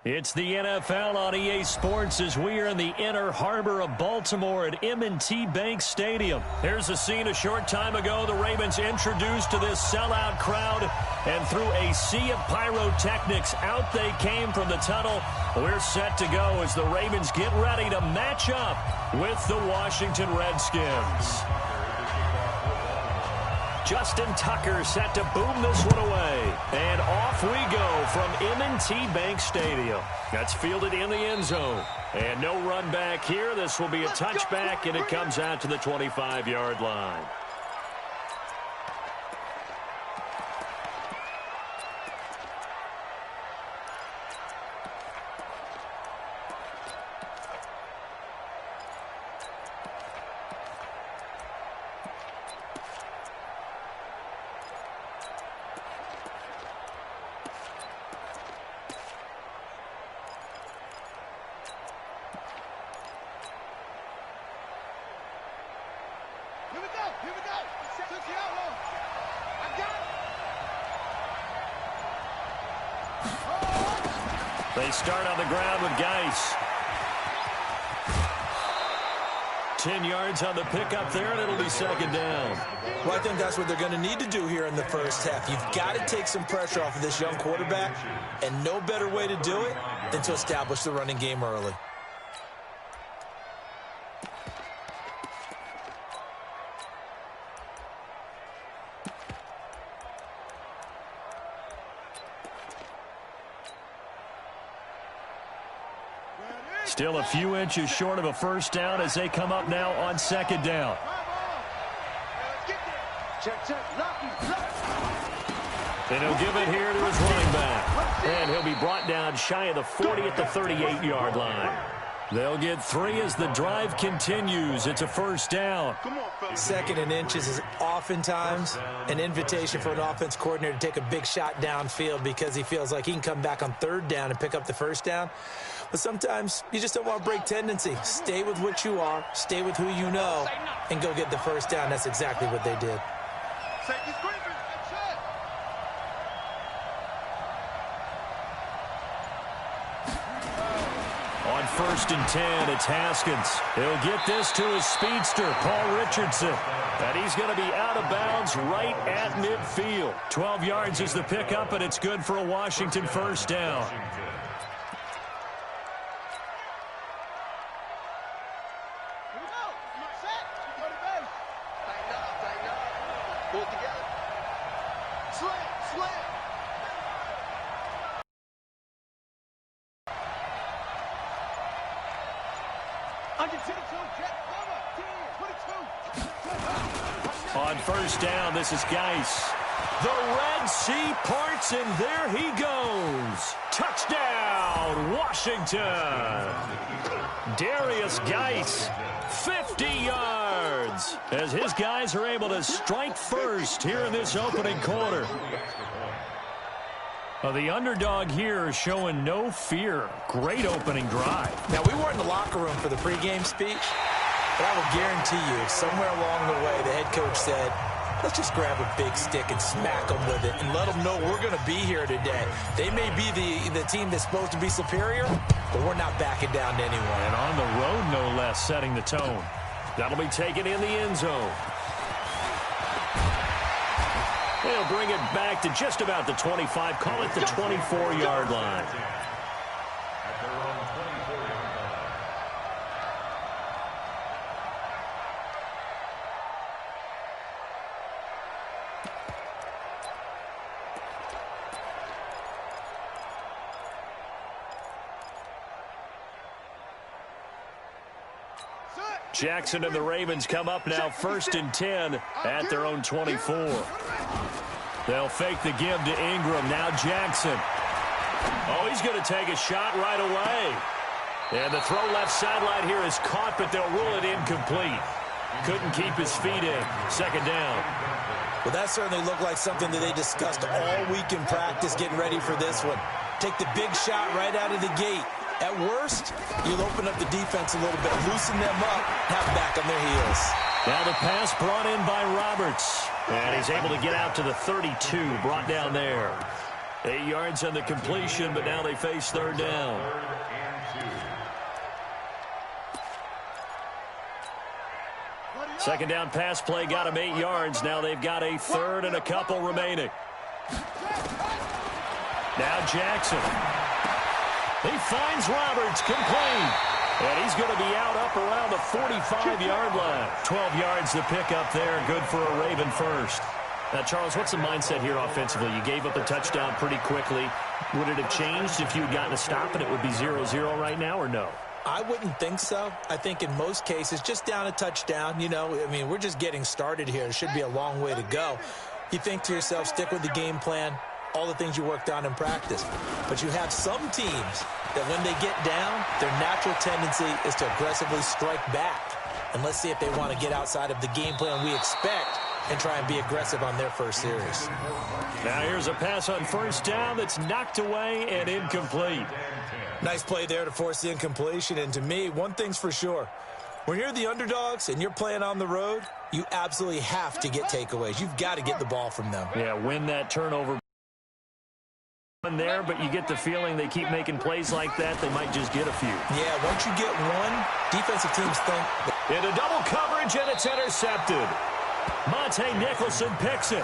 It's the NFL on EA Sports as we are in the inner harbor of Baltimore at M&T Bank Stadium. Here's a scene a short time ago. The Ravens introduced to this sellout crowd, and through a sea of pyrotechnics, out they came from the tunnel. We're set to go as the Ravens get ready to match up with the Washington Redskins. Justin Tucker set to boom this one away. And off we go from M&T Bank Stadium. That's fielded in the end zone. And no run back here. This will be a touchback, and it comes out to the 25-yard line. They start on the ground with Geis. 10 yards on the pickup there, and it'll be second down. Well, I think that's what they're going to need to do here in the first half. You've got to take some pressure off of this young quarterback, and no better way to do it than to establish the running game early. Still a few inches short of a first down as they come up now on second down. And he'll give it here to his running back. And he'll be brought down shy of the 40 at the 38-yard line. They'll get 3 as the drive continues. It's a first down. Second and inches is oftentimes an invitation for an offense coordinator to take a big shot downfield because he feels like he can come back on third down and pick up the first down. But sometimes you just don't want to break tendency. Stay with what you are, stay with who you know, and go get the first down. That's exactly what they did. On first and 10, it's Haskins. He'll get this to his speedster, Paul Richardson. And he's going to be out of bounds right at midfield. 12 yards is the pickup, and it's good for a Washington first down. On first down, this is Geis. The Red Sea parts, and there he goes. Touchdown, Washington. Darius Geis, 50 yards, as his guys are able to strike first here in this opening quarter. The underdog here is showing no fear. Great opening drive. Now, we weren't in the locker room for the pregame speech, but I will guarantee you, somewhere along the way, the head coach said, let's just grab a big stick and smack them with it and let them know we're going to be here today. They may be the team that's supposed to be superior, but we're not backing down to anyone. And on the road, no less, setting the tone. That'll be taken in the end zone. They'll bring it back to just about the 25, call it the 24-yard line. Jackson and the Ravens come up now first and 10 at their own 24. They'll fake the give to Ingram. Now Jackson. Oh, he's going to take a shot right away. And the throw left sideline here is caught, but they'll rule it incomplete. Couldn't keep his feet in. Second down. Well, that certainly looked like something that they discussed all week in practice getting ready for this one. Take the big shot right out of the gate. At worst, you'll open up the defense a little bit, loosen them up, have them back on their heels. Now the pass brought in by Roberts. And he's able to get out to the 32, brought down there. 8 yards on the completion, but now they face third down. Second down pass play got him 8 yards. Now they've got a third and a couple remaining. Now Jackson. He finds Roberts, complete. And he's going to be out up around the 45-yard line. 12 yards the pick up there. Good for a Raven first. Now, Charles, what's the mindset here offensively? You gave up a touchdown pretty quickly. Would it have changed if you had gotten a stop and it would be 0-0 right now, or no? I wouldn't think so. I think in most cases, just down a touchdown, you know, I mean, we're just getting started here. It should be a long way to go. You think to yourself, stick with the game plan, all the things you worked on in practice. But you have some teams that when they get down, their natural tendency is to aggressively strike back. And let's see if they want to get outside of the game plan we expect and try and be aggressive on their first series. Now here's a pass on first down that's knocked away and incomplete. Nice play there to force the incompletion. And to me, one thing's for sure. When you're the underdogs and you're playing on the road, you absolutely have to get takeaways. You've got to get the ball from them. Yeah, win that turnover there, but you get the feeling they keep making plays like that, they might just get a few. Yeah, once you get one, defensive teams think. Into double coverage, and it's intercepted. Monte Nicholson picks it.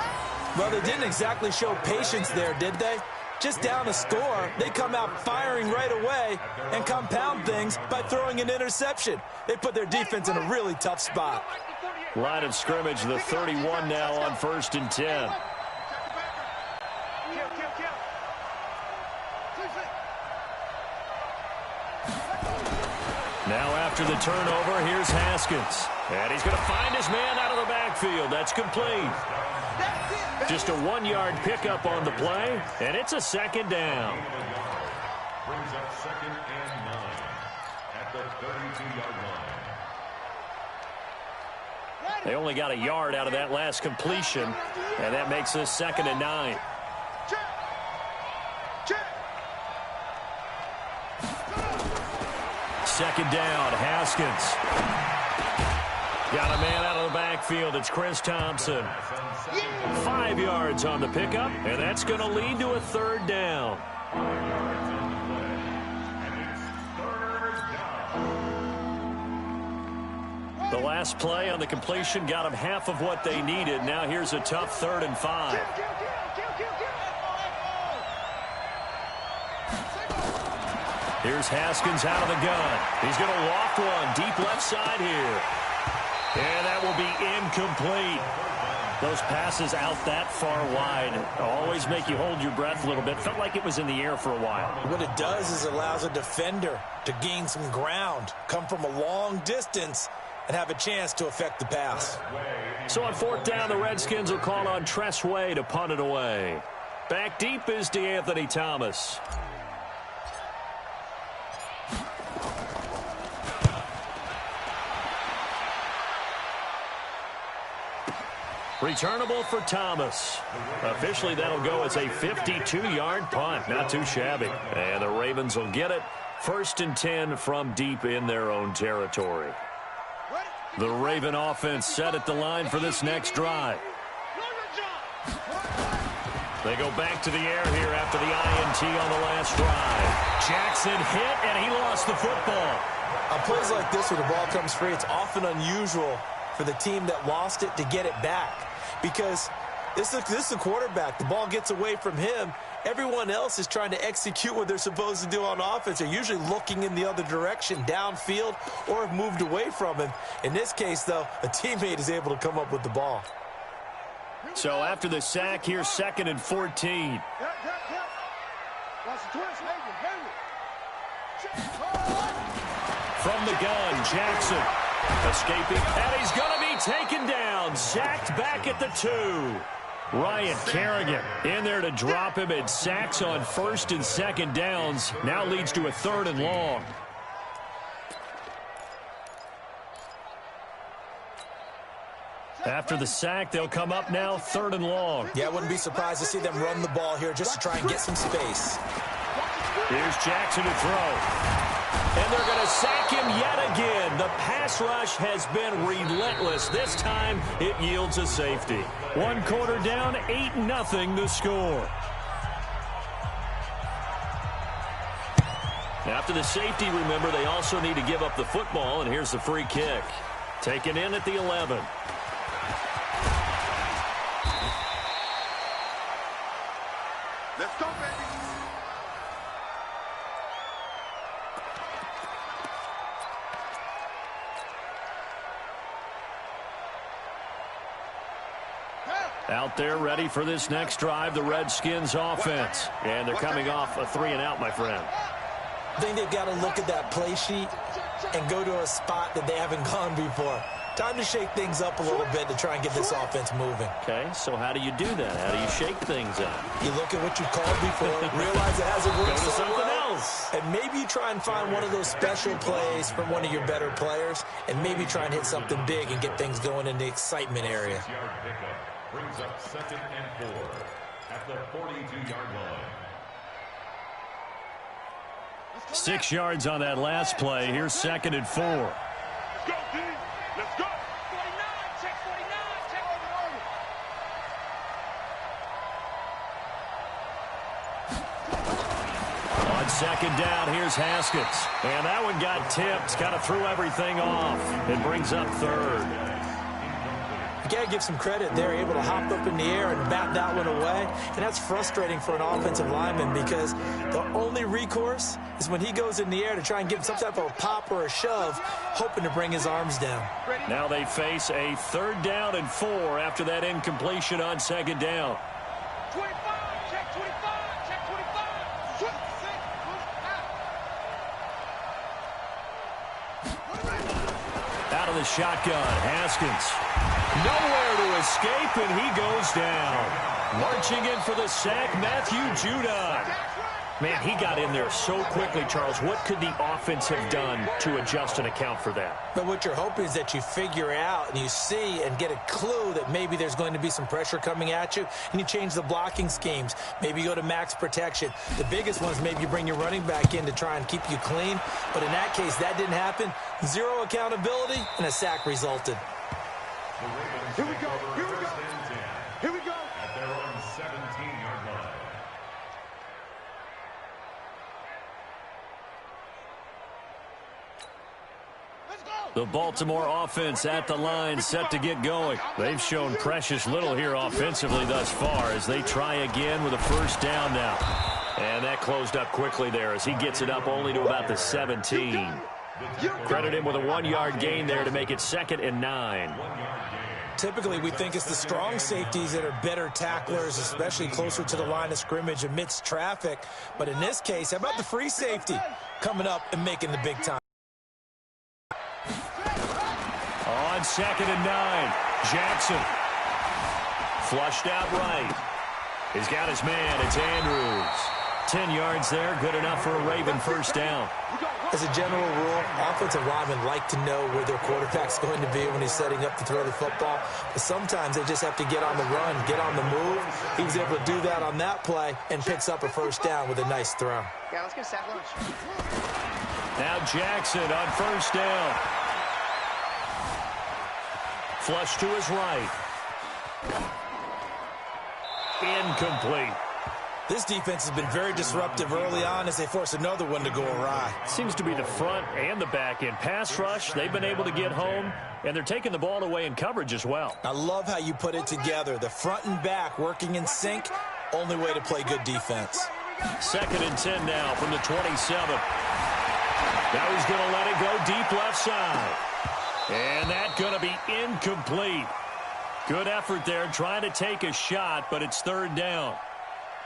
Well, they didn't exactly show patience there, did they? Just down a score, they come out firing right away and compound things by throwing an interception. They put their defense in a really tough spot. Line of scrimmage, the 31 now on 1st and 10. Now after the turnover, here's Haskins. And he's going to find his man out of the backfield. That's complete. Just a 1-yard pickup on the play, and it's a second down. Brings up 2nd and 9 at the 32-yard line. They only got a yard out of that last completion, and that makes this 2nd and 9. Second down, Haskins. Got a man out of the backfield. It's Chris Thompson. 5 yards on the pickup, and that's going to lead to a third down. The last play on the completion got them half of what they needed. Now here's a tough 3rd and 5. Here's Haskins out of the gun. He's going to loft one deep left side here. And that will be incomplete. Those passes out that far wide always make you hold your breath a little bit. Felt like it was in the air for a while. What it does is it allows a defender to gain some ground, come from a long distance, and have a chance to affect the pass. So on 4th down, the Redskins will call on Tress Way to punt it away. Back deep is DeAnthony Thomas. Returnable for Thomas. Officially, that'll go as a 52-yard punt. Not too shabby. And the Ravens will get it. 1st and 10 from deep in their own territory. The Raven offense set at the line for this next drive. They go back to the air here after the INT on the last drive. Jackson hit, and he lost the football. On plays like this where the ball comes free, it's often unusual for the team that lost it to get it back. Because this is the quarterback. The ball gets away from him. Everyone else is trying to execute what they're supposed to do on offense. They're usually looking in the other direction, downfield, or have moved away from him. In this case, though, a teammate is able to come up with the ball. So after the sack, here's 2nd and 14. From the gun, Jackson escaping, and he's going to be taken down, sacked back at the 2. Ryan Kerrigan in there to drop him, and sacks on 1st and 2nd downs. Now leads to a 3rd and long. After the sack, they'll come up now 3rd and long. Yeah, I wouldn't be surprised to see them run the ball here just to try and get some space. Here's Jackson to throw. And they're going to sack him yet again. The pass rush has been relentless. This time, it yields a safety. 1 quarter down, 8-0 the score. After the safety, remember, they also need to give up the football, and here's the free kick. Taken in at the 11. Let's go, baby. Out there ready for this next drive, the Redskins offense. And they're coming off a 3-and-out, my friend. I think they've got to look at that play sheet and go to a spot that they haven't gone before. Time to shake things up a little bit to try and get this offense moving. Okay, so how do you do that? How do you shake things up? You look at what you called before, realize it hasn't worked. Go to so something well, else. and maybe you try and find one of those special plays from one of your better players, and maybe try and hit something big and get things going in the excitement area. 6-yard pickup brings up 2nd and 4 at the 42-yard line. 6 yards on that last play. Here's 2nd and 4. Let's go, D. Let's go. 49, check 49, check 49. On 2nd down, here's Haskins. And that one got tipped. Kind of threw everything off. It brings up 3rd. You got to give some credit. They're able to hop up in the air and bat that one away. And that's frustrating for an offensive lineman because the only recourse is when he goes in the air to try and give some type of a pop or a shove, hoping to bring his arms down. Now they face a 3rd down and 4 after that incompletion on 2nd down. 25, check 25, check 25. Out of the shotgun, Haskins. Nowhere to escape, and he goes down. Marching in for the sack, Matthew Judon. Man, he got in there so quickly, Charles. What could the offense have done to adjust and account for that? But what you're hoping is that you figure out and you see and get a clue that maybe there's going to be some pressure coming at you, and you change the blocking schemes. Maybe you go to max protection. The biggest one is maybe you bring your running back in to try and keep you clean. But in that case, that didn't happen. Zero accountability, and a sack resulted. Here we go. Here we go. Here we go. At their own 17-yard line. The Baltimore offense at the line, set to get going. They've shown precious little here offensively thus far as they try again with a 1st down now. And that closed up quickly there as he gets it up only to about the 17. Credit him with a 1-yard gain there to make it 2nd and 9. Typically, we think it's the strong safeties that are better tacklers, especially closer to the line of scrimmage amidst traffic. But in this case, how about the free safety coming up and making the big time? On 2nd and 9, Jackson. Flushed out right. He's got his man. It's Andrews. 10 yards there, good enough for a Raven 1st down. As a general rule, offensive linemen like to know where their quarterback's going to be when he's setting up to throw the football. But sometimes they just have to get on the run, get on the move. He was able to do that on that play and picks up a 1st down with a nice throw. Yeah, let's get sack lunch. Now Jackson on 1st down. Flush to his right. Incomplete. This defense has been very disruptive early on as they force another one to go awry. Seems to be the front and the back end. Pass rush, they've been able to get home, and they're taking the ball away in coverage as well. I love how you put it together. The front and back working in sync, only way to play good defense. 2nd and 10 now from the 27. Now he's going to let it go deep left side. And that's going to be incomplete. Good effort there trying to take a shot, but it's 3rd down.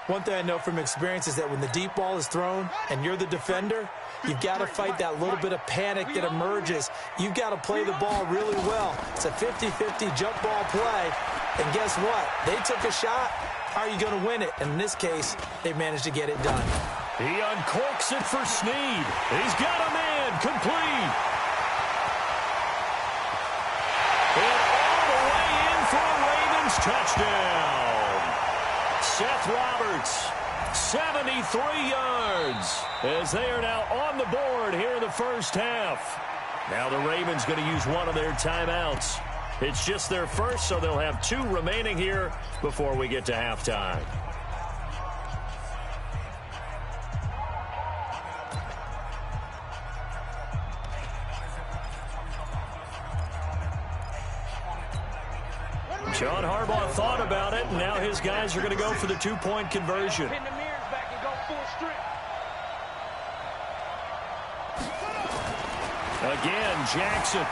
One thing I know from experience is that when the deep ball is thrown and you're the defender, you've got to fight that little bit of panic that emerges. You've got to play the ball really well. It's a 50-50 jump ball play. And guess what? They took a shot. How are you going to win it? And in this case, they managed to get it done. He uncorks it for Snead. He's got a man complete. And all the way in for a Ravens touchdown. Seth Roberts, 73 yards, as they are now on the board here in the 1st half. Now the Ravens going to use one of their timeouts. It's just their first, so they'll have 2 remaining here before we get to halftime. John Harbaugh thought about it, and now his guys are going to go for the two-point conversion. Pin the mirrors back and go full strip. Again, Jackson.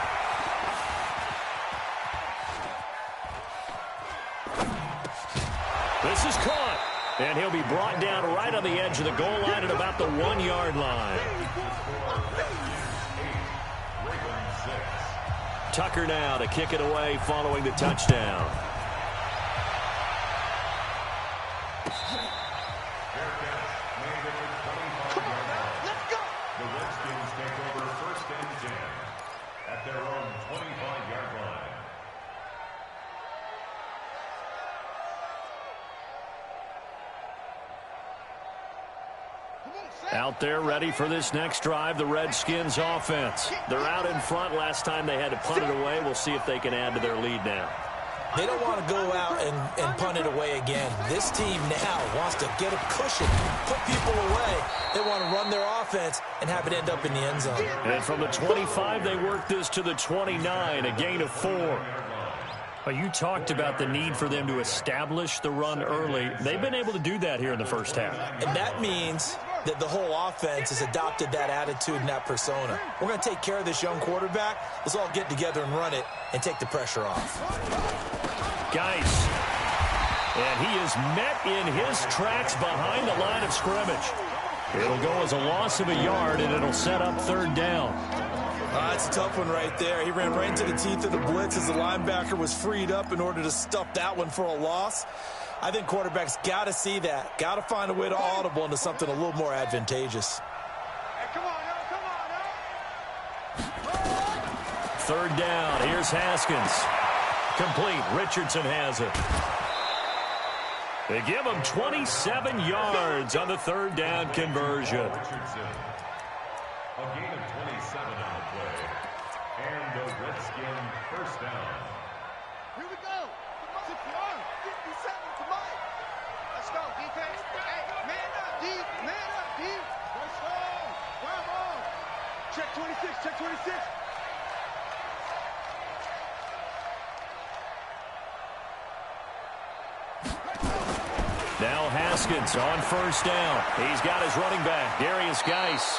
This is caught, and he'll be brought down right on the edge of the goal line at about the 1-yard line. Tucker now to kick it away following the touchdown. Let's go. The Redskins take over 1st and 10 at their own 25-yard line. Out there ready for this next drive, the Redskins offense. They're out in front. Last time they had to punt it away. We'll see if they can add to their lead now. They don't want to go out and punt it away again. This team now wants to get a cushion, put people away. They want to run their offense and have it end up in the end zone. And from the 25, they work this to the 29, a gain of 4. Well, you talked about the need for them to establish the run early. They've been able to do that here in the first half. And that means that the whole offense has adopted that attitude and that persona. We're going to take care of this young quarterback. Let's all get together and run it and take the pressure off. Geis. And he is met in his tracks behind the line of scrimmage. It'll go as a loss of a yard, and it'll set up 3rd down. That's a tough one right there. He ran right into the teeth of the blitz as the linebacker was freed up in order to stuff that one for a loss. I think quarterbacks got to see that. Got to find a way to audible into something a little more advantageous. Hey, come on, now, come on, now. 3rd down. Here's Haskins. Complete. Richardson has it. They give him 27 yards on the 3rd down conversion. Richardson. A gain of 27 on the play. And the Redskin 1st down. Here we go. 57 to Mike. Let's go, defense. Hey, man up, D. Man up, D. Let's go. Bravo. Check 26, check 26. Now Haskins on 1st down. He's got his running back, Darius Geis.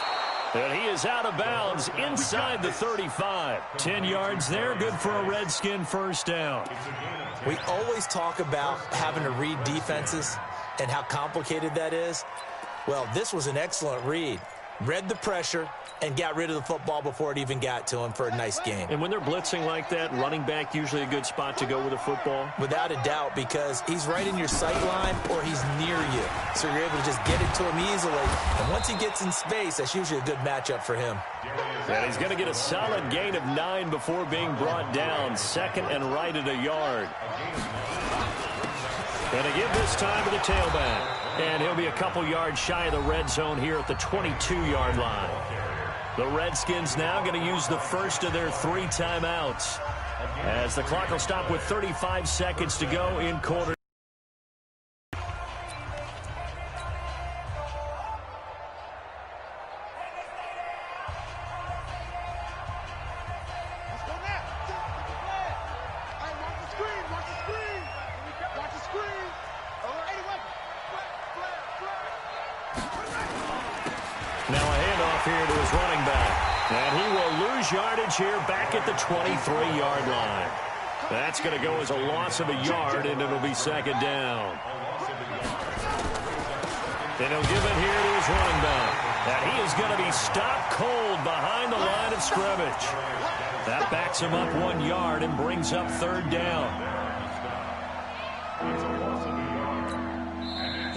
And he is out of bounds inside the 35. 10 yards there, good for a Redskin 1st down. We always talk about having to read defenses and how complicated that is. Well, this was an excellent read. Read the pressure and got rid of the football before it even got to him for a nice gain. And when they're blitzing like that, running back usually a good spot to go with a football? Without a doubt, because he's right in your sight line or he's near you. So you're able to just get it to him easily. And once he gets in space, that's usually a good matchup for him. And he's going to get a solid gain of 9 before being brought down. 2nd and right at a yard. And they give this time to the tailback. And he'll be a couple yards shy of the red zone here at the 22-yard line. The Redskins now going to use the first of their 3 timeouts, as the clock will stop with 35 seconds to go in quarter. Let's go now. Hey, watch the screen, watch the screen. Watch the screen. All right, Now a handoff here to his running back. And he will lose yardage here back at the 23-yard line. That's going to go as a loss of a yard, and it'll be 2nd down. And he'll give it here to his running back. And he is going to be stopped cold behind the line of scrimmage. That backs him up 1 yard and brings up 3rd down.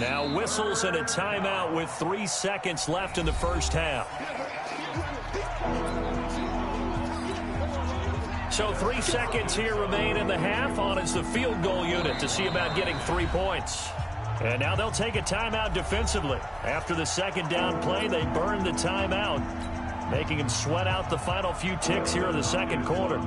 Now whistles and a timeout with 3 seconds left in the first half. So 3 seconds here remain in the half. On is the field goal unit to see about getting 3 points. And now they'll take a timeout defensively. After the 2nd down play, they burn the timeout, making them sweat out the final few ticks here in the 2nd quarter.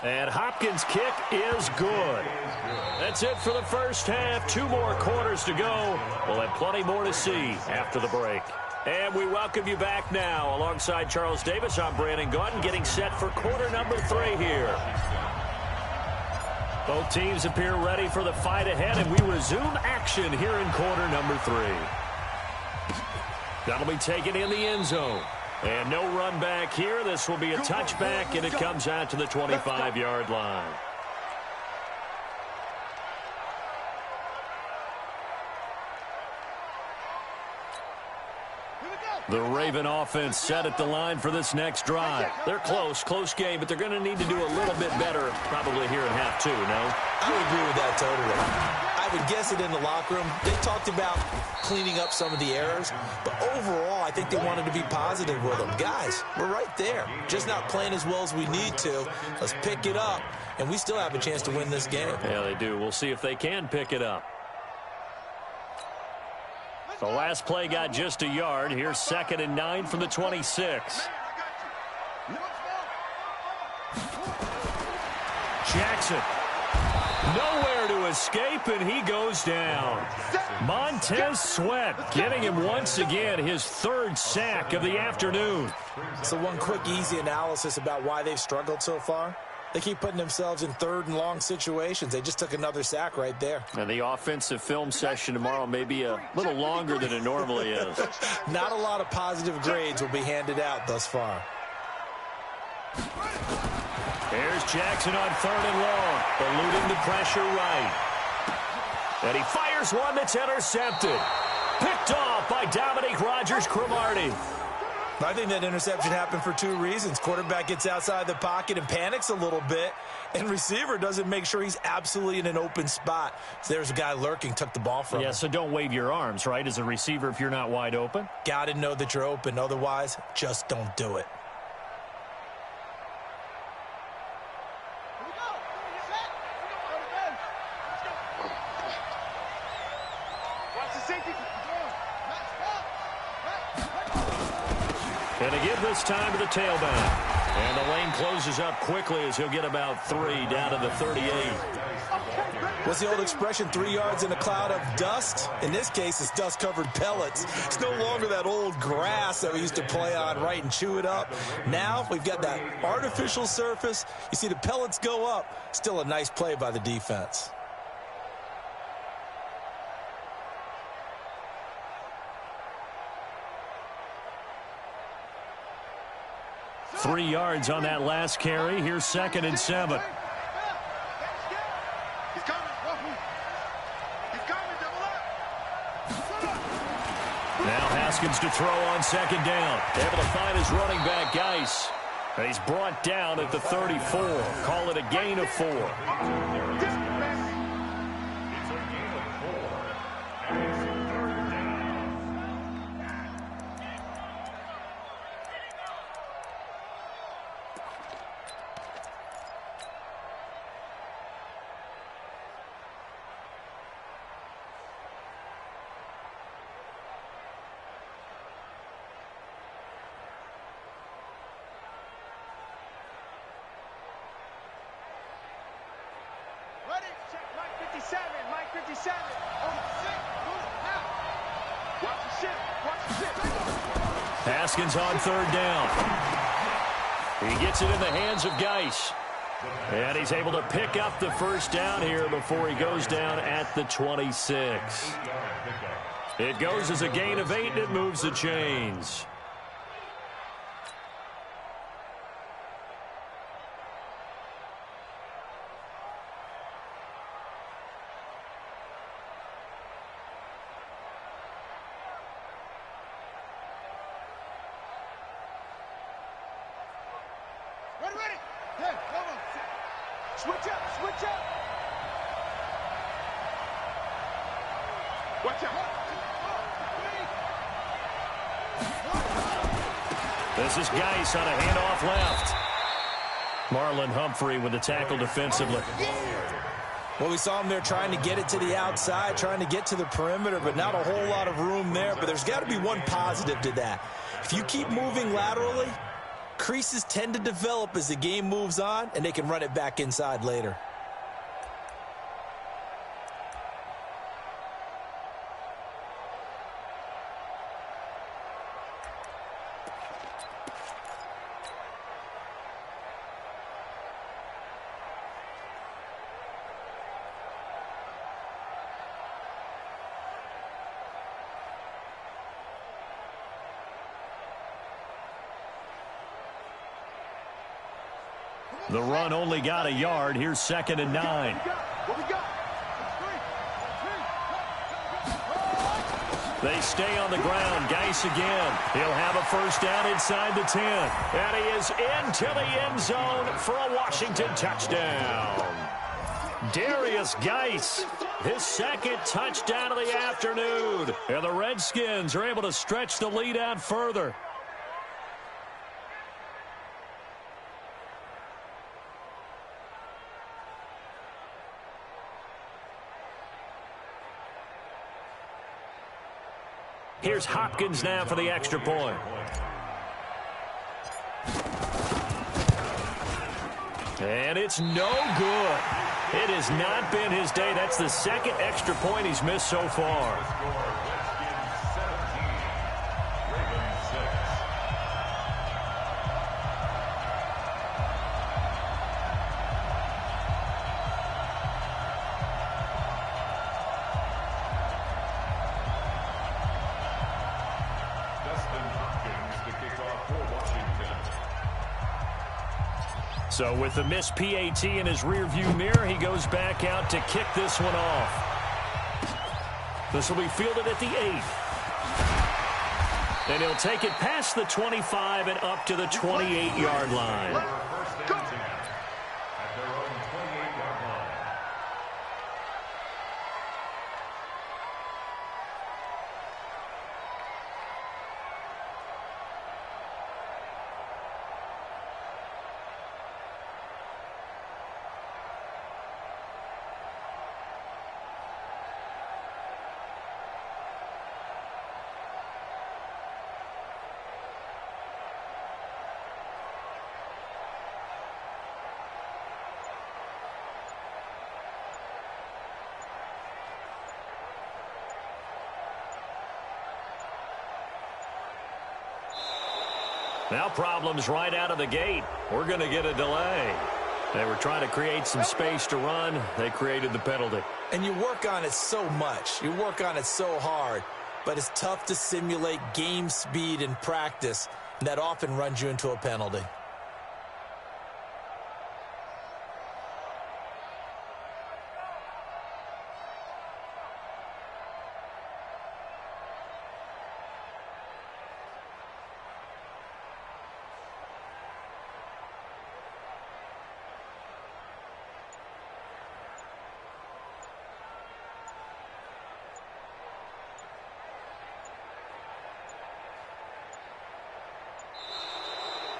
And Hopkins' kick is good. That's it for the first half. 2 more quarters to go. We'll have plenty more to see after the break. And we welcome you back now. Alongside Charles Davis, I'm Brandon Gaudin, getting set for quarter number 3 here. Both teams appear ready for the fight ahead, and we resume action here in quarter number 3. That'll be taken in the end zone. And no run back here. This will be a touchback, and it comes out to the 25-yard line. The Raven offense set at the line for this next drive. They're close game, but they're going to need to do a little bit better probably here in half 2, no? I would agree with that totally. I would guess it in the locker room. They talked about cleaning up some of the errors, but overall, I think they wanted to be positive with them. Guys, we're right there. Just not playing as well as we need to. Let's pick it up, and we still have a chance to win this game. Yeah, they do. We'll see if they can pick it up. The last play got just a yard. Here's 2nd and 9 from the 26. Jackson. Nowhere to escape, and he goes down. Montez Sweat getting him once again, his 3rd sack of the afternoon. So one quick, easy analysis about why they've struggled so far. They keep putting themselves in 3rd and long situations. They just took another sack right there. And the offensive film session tomorrow may be a little longer than it normally is. Not a lot of positive grades will be handed out thus far. Here's Jackson on 3rd and long, eluding the pressure right. And he fires one that's intercepted. Picked off by Dominique Rodgers-Cromartie. I think that interception happened for 2 reasons. Quarterback gets outside the pocket and panics a little bit, and receiver doesn't make sure he's absolutely in an open spot. So there's a guy lurking, took the ball from him. Yeah, so don't wave your arms, right, as a receiver if you're not wide open? Got to know that you're open. Otherwise, just don't do it. And to give this time to the tailback. And the lane closes up quickly as he'll get about 3 down to the 38. What's the old expression, 3 yards in a cloud of dust? In this case, it's dust-covered pellets. It's no longer that old grass that we used to play on, right, and chew it up. Now we've got that artificial surface. You see the pellets go up. Still a nice play by the defense. 3 yards on that last carry. Here's 2nd and 7. Now Haskins to throw on 2nd down. Able to find his running back, Geis. And he's brought down at the 34. Call it a gain of 4. Haskins on 3rd down. He gets it in the hands of Geis. And he's able to pick up the 1st down here before he goes down at the 26. It goes as a gain of 8, and it moves the chains. This is Geis on a handoff left. Marlon Humphrey with the tackle defensively. Well, we saw him there trying to get it to the outside, trying to get to the perimeter, but not a whole lot of room there. But there's got to be one positive to that. If you keep moving laterally, creases tend to develop as the game moves on, and they can run it back inside later. The run only got a yard. Here's 2nd and 9. What we got? They stay on the ground. Geis again. He'll have a first down inside the 10. And he is into the end zone for a Washington touchdown. Darius Geis, his 2nd touchdown of the afternoon. And the Redskins are able to stretch the lead out further. Here's Hopkins now for the extra point. And it's no good. It has not been his day. That's the 2nd extra point he's missed so far. So with the missed PAT in his rearview mirror, he goes back out to kick this one off. This will be fielded at the 8. And he'll take it past the 25 and up to the 28-yard line. Now problems right out of the gate. We're going to get a delay. They were trying to create some space to run. They created the penalty. And you work on it so much. You work on it so hard. But it's tough to simulate game speed in practice. And that often runs you into a penalty.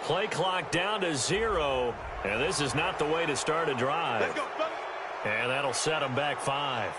Play clock down to 0, and this is not the way to start a drive. And that'll set them back 5.